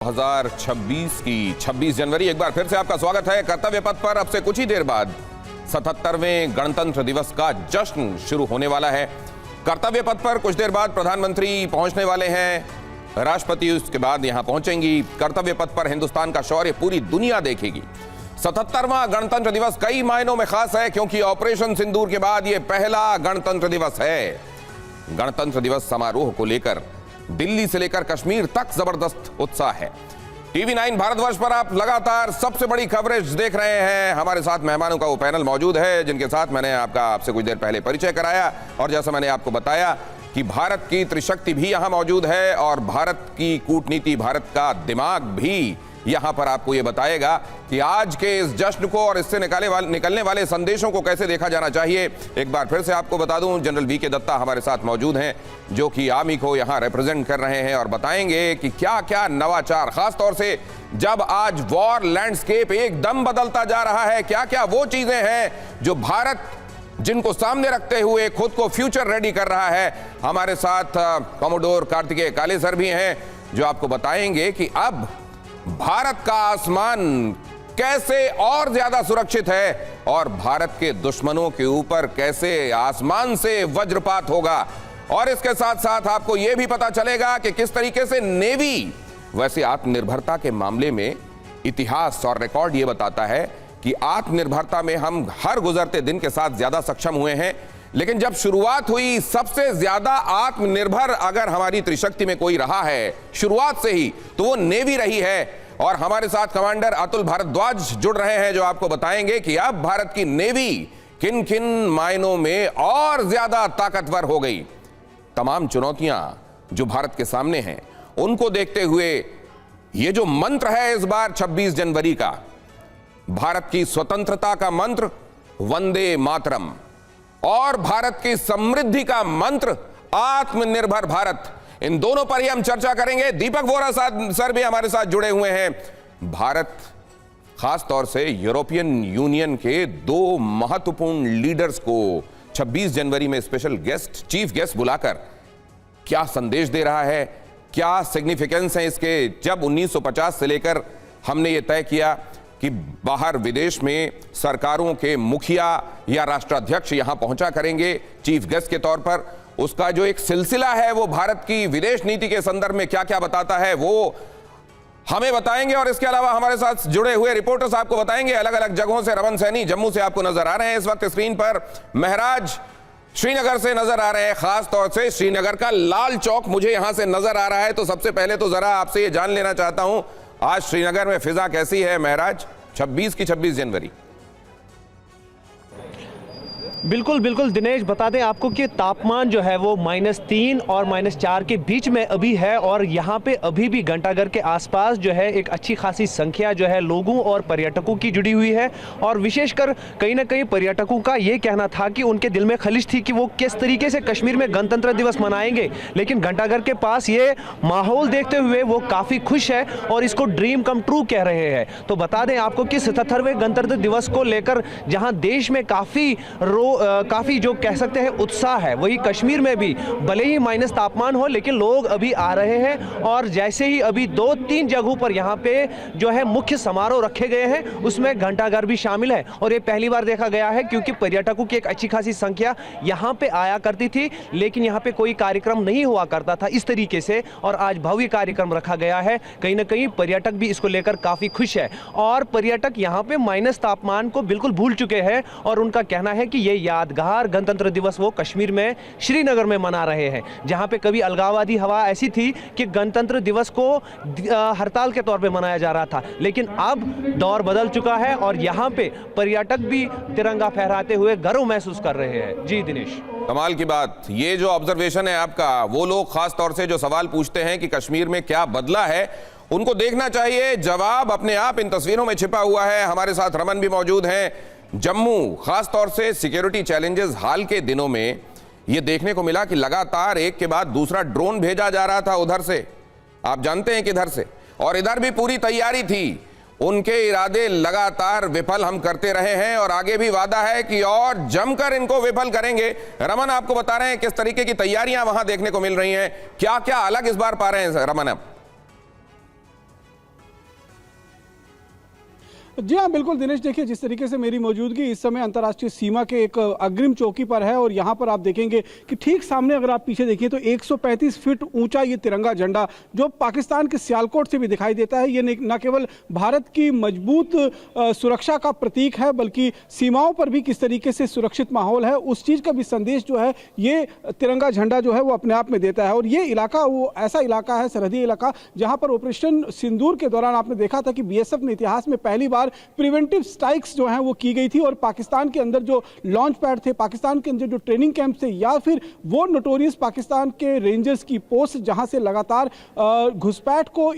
2026 की 26 जनवरी एक बार फिर से आपका स्वागत है। कर्तव्य पथ पर अब से कुछ ही देर बाद 77वें गणतंत्र दिवस का जश्न शुरू होने वाला है। कर्तव्य पथ पर कुछ देर बाद प्रधानमंत्री पहुंचने वाले हैं, राष्ट्रपति उसके बाद यहां पहुंचेंगी। कर्तव्य पथ पर हिंदुस्तान का शौर्य पूरी दुनिया देखेगी। 77वां गणतंत्र दिवस कई मायनों में खास है क्योंकि ऑपरेशन सिंदूर के बाद यह पहला गणतंत्र दिवस है। गणतंत्र दिवस समारोह को लेकर दिल्ली से लेकर कश्मीर तक जबरदस्त उत्साह है। टीवी 9 भारतवर्ष पर आप लगातार सबसे बड़ी कवरेज देख रहे हैं। हमारे साथ मेहमानों का वो पैनल मौजूद है जिनके साथ मैंने आपसे कुछ देर पहले परिचय कराया, और जैसा मैंने आपको बताया कि भारत की त्रिशक्ति भी यहां मौजूद है और भारत की कूटनीति, भारत का दिमाग भी यहां पर आपको ये बताएगा कि आज के इस जश्न को और इससे निकलने वाले संदेशों को कैसे देखा जाना चाहिए। एक बार फिर से आपको बता दूं, जनरल वी के दत्ता हमारे साथ मौजूद हैं जो कि आर्मी को यहां रिप्रेजेंट कर रहे हैं और बताएंगे कि क्या क्या नवाचार, खास तौर से जब आज वॉर लैंडस्केप एकदम बदलता जा रहा है, क्या क्या वो चीजें हैं जो भारत जिनको सामने रखते हुए खुद को फ्यूचर रेडी कर रहा है। हमारे साथ कमोडोर कार्तिकेय काले सर भी हैं जो आपको बताएंगे कि अब भारत का आसमान कैसे और ज्यादा सुरक्षित है और भारत के दुश्मनों के ऊपर कैसे आसमान से वज्रपात होगा। और इसके साथ साथ आपको यह भी पता चलेगा कि किस तरीके से नेवी वैसे आत्मनिर्भरता के मामले में इतिहास और रिकॉर्ड यह बताता है कि आत्मनिर्भरता में हम हर गुजरते दिन के साथ ज्यादा सक्षम हुए हैं, लेकिन जब शुरुआत हुई सबसे ज्यादा आत्मनिर्भर अगर हमारी त्रिशक्ति में कोई रहा है शुरुआत से ही तो वो नेवी रही है। और हमारे साथ कमांडर अतुल भारद्वाज जुड़ रहे हैं जो आपको बताएंगे कि अब भारत की नेवी किन किन मायनों में और ज्यादा ताकतवर हो गई। तमाम चुनौतियां जो भारत के सामने हैं उनको देखते हुए ये जो मंत्र है इस बार 26 जनवरी का, भारत की स्वतंत्रता का मंत्र वंदे मातरम और भारत की समृद्धि का मंत्र आत्मनिर्भर भारत, इन दोनों पर ही हम चर्चा करेंगे। दीपक वोरा सर भी हमारे साथ जुड़े हुए हैं। भारत खास तौर से यूरोपियन यूनियन के दो महत्वपूर्ण लीडर्स को 26 जनवरी में स्पेशल गेस्ट, चीफ गेस्ट बुलाकर क्या संदेश दे रहा है, क्या सिग्निफिकेंस है इसके। जब 1950 से लेकर हमने ये तय किया कि बाहर विदेश में सरकारों के मुखिया या राष्ट्राध्यक्ष यहां पहुंचा करेंगे चीफ गेस्ट के तौर पर, उसका जो एक सिलसिला है वो भारत की विदेश नीति के संदर्भ में क्या क्या बताता है वो हमें बताएंगे। और इसके अलावा हमारे साथ जुड़े हुए रिपोर्टर्स आपको बताएंगे अलग अलग जगहों से। रमन सैनी जम्मू से आपको नजर आ रहे हैं इस वक्त स्क्रीन पर, महराज श्रीनगर से नजर आ रहे हैं, खास तौर से श्रीनगर का लाल चौक मुझे यहां से नजर आ रहा है। तो सबसे पहले तो जरा आपसे ये जान लेना चाहता हूं आज श्रीनगर में फिजा कैसी है महराज, 26 जनवरी। बिल्कुल दिनेश, बता दें आपको कि तापमान जो है वो -3 और -4 के बीच में अभी है और यहाँ पे अभी भी घंटाघर के आसपास जो है एक अच्छी खासी संख्या जो है लोगों और पर्यटकों की जुड़ी हुई है। और विशेषकर कहीं ना कहीं पर्यटकों का ये कहना था कि उनके दिल में खलिश थी कि वो किस तरीके से कश्मीर में गणतंत्र दिवस मनाएंगे, लेकिन घंटाघर के पास ये माहौल देखते हुए वो काफ़ी खुश है और इसको ड्रीम कम ट्रू कह रहे हैं। तो बता दें आपको कि 77वें गणतंत्र दिवस को लेकर जहाँ देश में काफ़ी जो कह सकते हैं उत्साह है, वही कश्मीर में भी भले ही माइनस तापमान हो लेकिन लोग अभी आ रहे हैं। और जैसे ही अभी 2-3 जगहों पर यहाँ पे जो है मुख्य समारोह रखे गए हैं उसमें घंटाघर भी शामिल है और ये पहली बार देखा गया है क्योंकि पर्यटकों की एक अच्छी खासी संख्या यहाँ पे आया करती थी, लेकिन यहाँ पे कोई कार्यक्रम नहीं हुआ करता था इस तरीके से, और आज भव्य कार्यक्रम रखा गया है। कहीं ना कहीं पर्यटक भी इसको लेकर काफ़ी खुश है और पर्यटक यहाँ पे माइनस तापमान को बिल्कुल भूल चुके हैं और उनका कहना है कि ये यादगार गणतंत्र दिवस वो कश्मीर में श्रीनगर में मना रहे हैं, जहां पे कभी अलगाववादी हवा ऐसी थी कि गणतंत्र दिवस को हड़ताल के तौर पे मनाया जा रहा था, लेकिन अब दौर बदल चुका है और यहां पे पर्यटक भी तिरंगा फहराते हुए गर्व महसूस कर रहे हैं। जी दिनेश, कमाल की बात। ये जो ऑब्जर्वेशन है आपका, वो लोग खास तौर से जो सवाल पूछते हैं कि कश्मीर में क्या बदला है उनको देखना चाहिए, जवाब अपने आप इन तस्वीरों में छिपा हुआ है। हमारे साथ रमन भी मौजूद हैं। जम्मू खास तौर से सिक्योरिटी चैलेंजेस हाल के दिनों में यह देखने को मिला कि लगातार एक के बाद दूसरा ड्रोन भेजा जा रहा था उधर से, आप जानते हैं किधर से, और इधर भी पूरी तैयारी थी। उनके इरादे लगातार विफल हम करते रहे हैं और आगे भी वादा है कि और जमकर इनको विफल करेंगे। रमन आपको बता रहे हैं किस तरीके की तैयारियां वहां देखने को मिल रही हैं, क्या क्या अलग इस बार पा रहे हैं रमन? जी हाँ, बिल्कुल दिनेश, देखिए जिस तरीके से मेरी मौजूदगी इस समय अंतर्राष्ट्रीय सीमा के एक अग्रिम चौकी पर है और यहाँ पर आप देखेंगे कि ठीक सामने अगर आप पीछे देखिए तो 135 फीट ऊंचा ये तिरंगा झंडा जो पाकिस्तान के सियालकोट से भी दिखाई देता है, ये न केवल भारत की मजबूत सुरक्षा का प्रतीक है बल्कि सीमाओं पर भी किस तरीके से सुरक्षित माहौल है उस चीज़ का भी संदेश जो है ये तिरंगा झंडा जो है वो अपने आप में देता है। और ये इलाका वो ऐसा इलाका है, सरहदी इलाका, जहाँ पर ऑपरेशन सिंदूर के दौरान आपने देखा था कि बीएसएफ ने इतिहास में पहली बार प्रिवेंटिव स्ट्राइक्स जो हैं वो की गई थी और पाकिस्तान के अंदर जो लॉन्च पैड थे, पाकिस्तान के अंदर जो ट्रेनिंग कैंप थे या फिर वो नोटोरियस पाकिस्तान के रेंजर्स की पोस्ट जहां से लगातार घुसपैठ को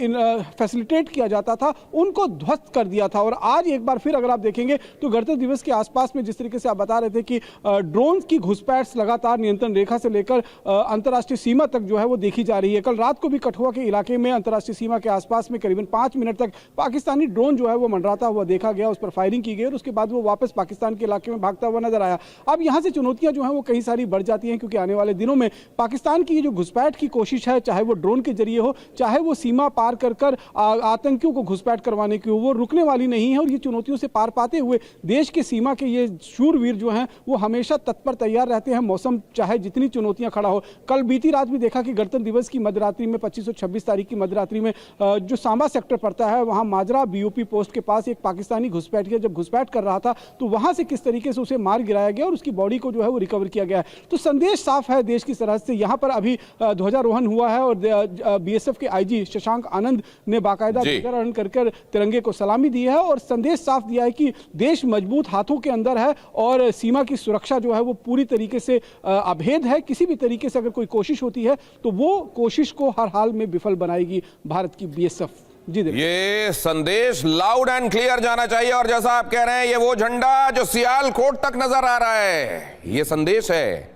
फैसिलिटेट किया जाता था, उनको ध्वस्त कर दिया था। और आज एक बार फिर अगर आप देखेंगे तो गणतंत्र दिवस के आसपास में जिस तरीके से आप बता रहे थे कि ड्रोन की घुसपैठ लगातार नियंत्रण रेखा से लेकर अंतर्राष्ट्रीय सीमा तक जो है वो देखी जा रही है। कल रात को भी कठुआ के इलाके में अंतर्राष्ट्रीय सीमा के आसपास में करीबन 5 मिनट तक पाकिस्तानी ड्रोन जो है वो मंडराता हुआ देखा गया, उस पर फायरिंग की गई और उसके बाद वो वापस पाकिस्तान के इलाके में भागता हुआ नजर आया। अब यहाँ से चुनौतियां जो हैं वो कई सारी बढ़ जाती हैं क्योंकि आने वाले दिनों में पाकिस्तान की जो घुसपैठ की कोशिश है, चाहे वो ड्रोन के जरिए हो, चाहे वो सीमा पार कर आतंकियों को घुसपैठ करवाने की हो, वो रुकने वाली नहीं है। और ये चुनौतियों से पार पाते हुए देश के सीमा के ये शूरवीर जो हैं वो हमेशा तत्पर तैयार रहते हैं, मौसम चाहे जितनी चुनौतियां खड़ा हो। कल बीती रात भी देखा कि गणतंत्र दिवस की मध्यरात्रि में 25 और 26 तारीख की मध्यरात्रि में जो सांबा सेक्टर पड़ता है वहां माजरा बीओपी पोस्ट के पास एक पाकिस्तानी घुसपैठ किया, जब घुसपैठ कर रहा था तो वहां से किस तरीके से उसे मार गिराया गया और उसकी बॉडी को जो है वो रिकवर किया गया है। तो संदेश साफ है देश की सरहद से। यहाँ पर अभी ध्वजारोहण हुआ है और बीएसएफ के आईजी शशांक आनंद ने बाकायदा ध्वजारोहण कर तिरंगे को सलामी दी है और संदेश साफ दिया है कि देश मजबूत हाथों के अंदर है और सीमा की सुरक्षा जो है वो पूरी तरीके से अभेद है। किसी भी तरीके से अगर कोई कोशिश होती है तो वो कोशिश को हर हाल में विफल बनाएगी भारत की बीएसएफ। जी ये संदेश लाउड एंड क्लियर जाना चाहिए और जैसा आप कह रहे हैं ये वो झंडा जो सियालकोट तक नजर आ रहा है, ये संदेश है,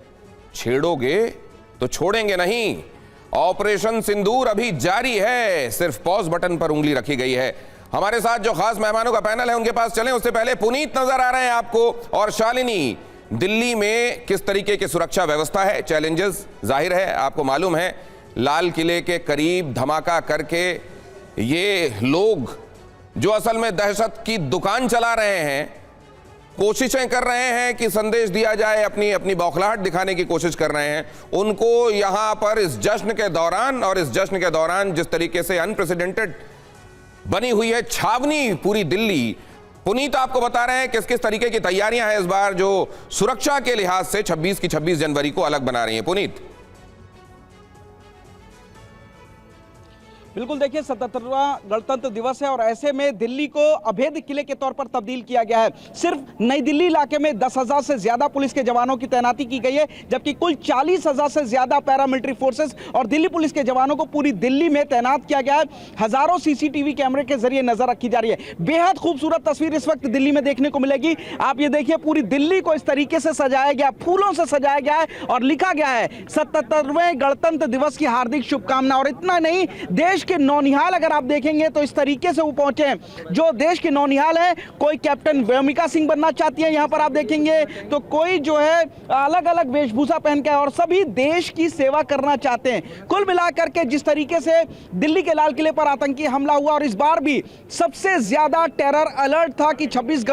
छेड़ोगे तो छोड़ेंगे नहीं। ऑपरेशन सिंदूर अभी जारी है, सिर्फ पॉज बटन पर उंगली रखी गई है। हमारे साथ जो खास मेहमानों का पैनल है उनके पास चलें, उससे पहले पुनीत नजर आ रहे हैं आपको और शालिनी। दिल्ली में किस तरीके की सुरक्षा व्यवस्था है, चैलेंजेस जाहिर है, आपको मालूम है लाल किले के करीब धमाका करके ये लोग जो असल में दहशत की दुकान चला रहे हैं, कोशिशें कर रहे हैं कि संदेश दिया जाए, अपनी अपनी बौखलाहट दिखाने की कोशिश कर रहे हैं, उनको यहां पर इस जश्न के दौरान जिस तरीके से अनप्रेसिडेंटेड बनी हुई है छावनी पूरी दिल्ली। पुनीत आपको बता रहे हैं किस किस तरीके की तैयारियां हैं इस बार जो सुरक्षा के लिहाज से 26 की 26 जनवरी को अलग बना रही हैं। पुनीत। बिल्कुल, देखिए 77वां गणतंत्र दिवस है और ऐसे में दिल्ली को अभेद किले के तौर पर तब्दील किया गया है। सिर्फ नई दिल्ली इलाके में 10,000 से ज्यादा पुलिस के जवानों की तैनाती की गई है, जबकि कुल 40,000 से ज्यादा पैरामिलिट्री फोर्सेस और दिल्ली पुलिस के जवानों को पूरी दिल्ली में तैनात किया गया है। हजारों सीसीटीवी कैमरे के जरिए नजर रखी जा रही है। बेहद खूबसूरत तस्वीर इस वक्त दिल्ली में देखने को मिलेगी। आप ये देखिए, पूरी दिल्ली को इस तरीके से सजाया गया, फूलों से सजाया गया है और लिखा गया है 77वें गणतंत्र दिवस की हार्दिक शुभकामना। और इतना नहीं, देश के नौनिहाल अगर आप देखेंगे तो इस तरीके से वो पहुंचे हैं। जो देश के नौनिहाल है, कोई कैप्टन व्योमिका सिंह बनना चाहती है, यहां पर आप देखेंगे तो कोई जो है अलग अलग वेशभूषा पहन के, और सभी देश की सेवा करना चाहते हैं। कुल मिलाकर के जिस तरीके से दिल्ली के लाल किले पर आतंकी हमला हुआ और इस बार भी सबसे ज्यादा टेरर अलर्ट था कि 26